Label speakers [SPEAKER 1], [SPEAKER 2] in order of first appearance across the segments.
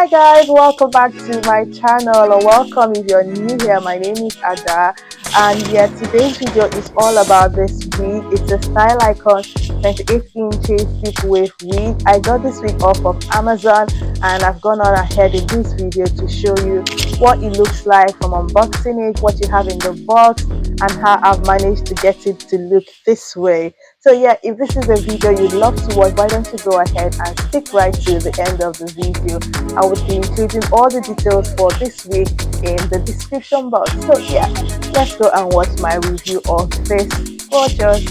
[SPEAKER 1] Hi guys, welcome back to my channel, or welcome if you're new here. My name is Ada, and yeah, today's video is all about this wig. It's a Style Icon 28 inches deep wave wig. I got this wig off of Amazon, and I've gone on ahead in this video to show you what it looks like from unboxing it, what you have in the box, and how I've managed to get it to look this way. So yeah, if this is a video you'd love to watch, why don't you go ahead and stick right to the end of the video. I will be including all the details for this week in the description box. So yeah, let's go and watch my review of this gorgeous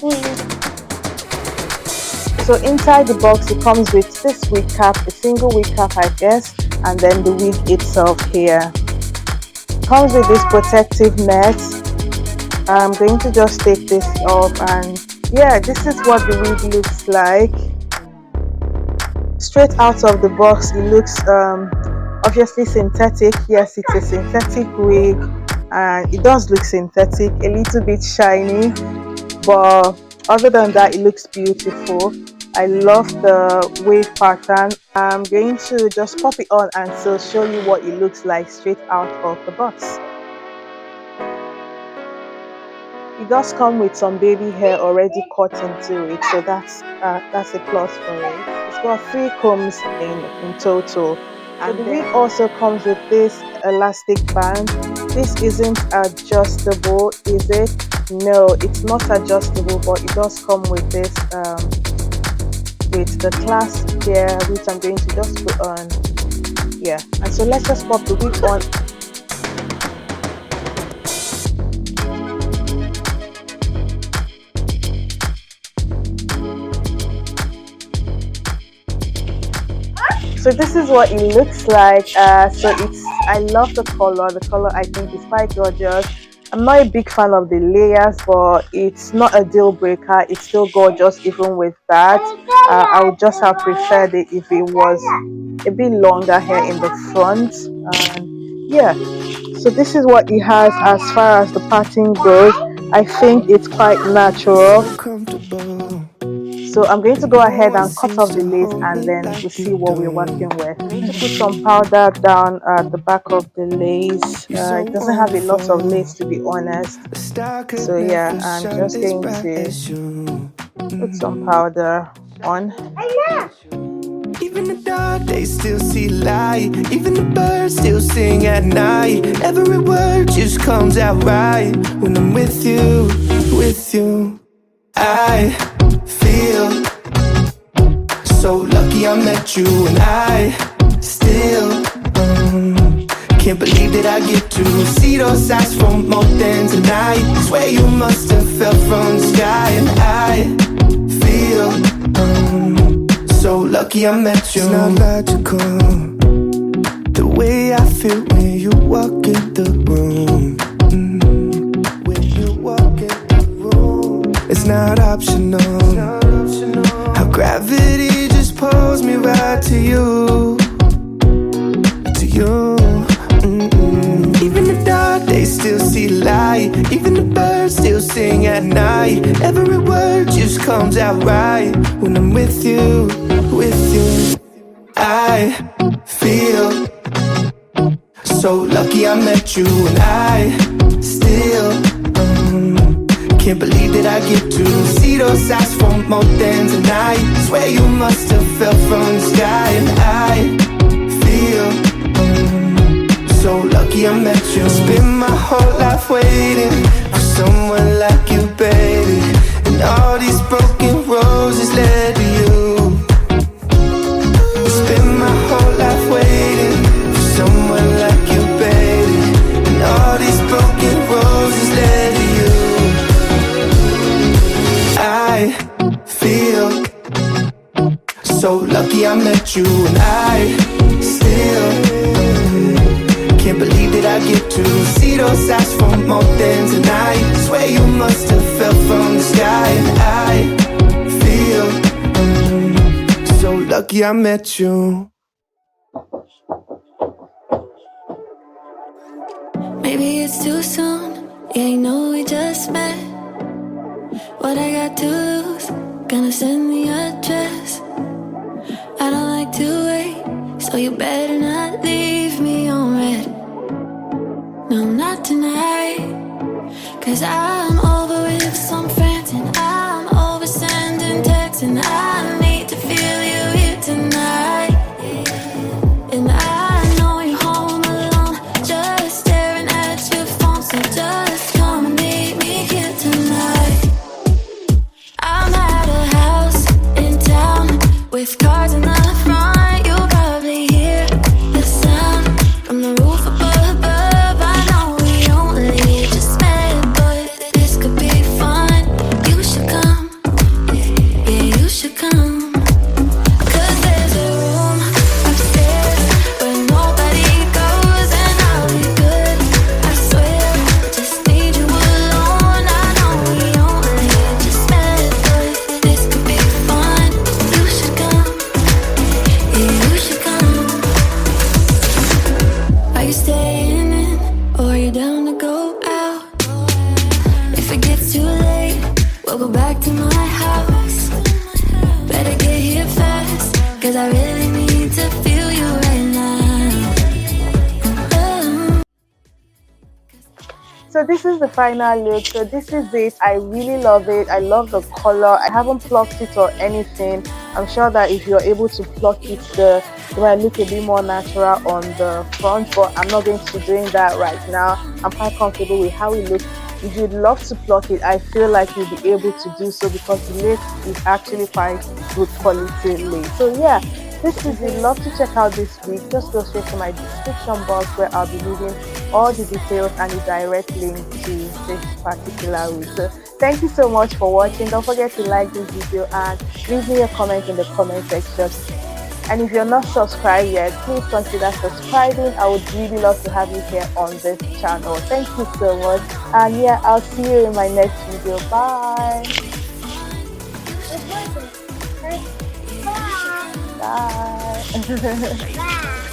[SPEAKER 1] wig. So inside the box it comes with this wig cap, a single wig cap I guess, and then the wig itself here. Comes with this protective net. I'm going to just take this off, and yeah, this is what the wig looks like. Straight out of the box it looks obviously synthetic. Yes, it's a synthetic wig, and it does look synthetic, a little bit shiny, but other than that it looks beautiful. I love the wave pattern. I'm going to just pop it on and so show you what it looks like straight out of the box. It does come with some baby hair already cut into it, so that's a plus for it. It's got 3 combs in total, and the wig also comes with this elastic band. This isn't adjustable, is it? No, it's not adjustable, but it does come with this with the clasp here, which I'm going to just put on. Yeah, and so let's just pop the wig on. So this is what it looks like. I love the color. The color I think is quite gorgeous. I'm not a big fan of the layers, but it's not a deal breaker. It's still gorgeous even with that. I would just have preferred it if it was a bit longer here in the front. Yeah, so this is what it has as far as the pattern goes. I think it's quite natural. So I'm going to go ahead and cut off the lace, and then we'll see what we're working with. I'm going to put some powder down at the back of the lace. It doesn't have a lot of lace, to be honest. So yeah, I'm just going to put some powder on.
[SPEAKER 2] Even the dark days still see light. Even the birds still sing at night. Every word just comes out right when I'm with you, with you. I feel so lucky I met you, and I still can't believe that I get to see those eyes for more than tonight. Swear you must have fell from the sky, and I feel so lucky I met you. It's not logical, the way I feel when you walk in the room. When you walk in the room, it's not optional. How gravity just pulls me right to you, to you. Even the dark days still see light. Even the birds still sing at night. Every word just comes out right when I'm with you, with you. I feel so lucky I met you, and I still can't believe that I get to see those eyes for more than tonight. Swear you must have fell from the sky, and I feel so lucky I met you. Spend my whole life waiting for someone like you, baby, and all these broken roses led to you. Spend my whole life waiting for someone like you, baby, and all these broken roses led to you. I feel so lucky I met you, and I still can't believe that I get to see those eyes for more than tonight. Swear you must have fell from the sky, and I feel so lucky I met you.
[SPEAKER 3] Maybe it's too soon, yeah, you know we just met. What I got to lose, gonna send the address. I don't like to wait, So you better not leave me on red. No, not tonight. 'Cause I'm over with some friends, and I'm over sending texts, and I need to feel you here tonight. And I know you're home alone, just staring at your phone. So just come and meet me here tonight. I'm at a house in town with cars in the front. You'll probably hear the sound from the roof above. I know we only just met, but this could be fun. You should come, yeah, you should come. 'Cause there's a room upstairs where nobody goes, and I'll be good, I swear. Just need you alone. I know we only just met, but this could be fun. You should come, yeah, you should come. Are you staying in, or are you down to go out? If it gets too late, we'll go back to my house. Better get here fast, 'cause I really need to feel you right now. Oh.
[SPEAKER 1] So this is the final look. So this is it. I really love it. I love the color. I haven't plucked it or anything. I'm sure that if you're able to pluck it, it might look a bit more natural on the front, but I'm not going to be doing that right now. I'm quite comfortable with how it looks. If you'd love to pluck it, I feel like you'll be able to do so, because the lace is actually quite good quality lace. So yeah, this is it. Love to check out this wig. Just go straight to my description box, where I'll be leaving all the details and the direct link to this particular wig. So thank you so much for watching. Don't forget to like this video and leave me a comment in the comment section. And if you're not subscribed yet, please consider subscribing. I would really love to have you here on this channel. Thank you so much. And yeah, I'll see you in my next video. Bye. Bye. Bye.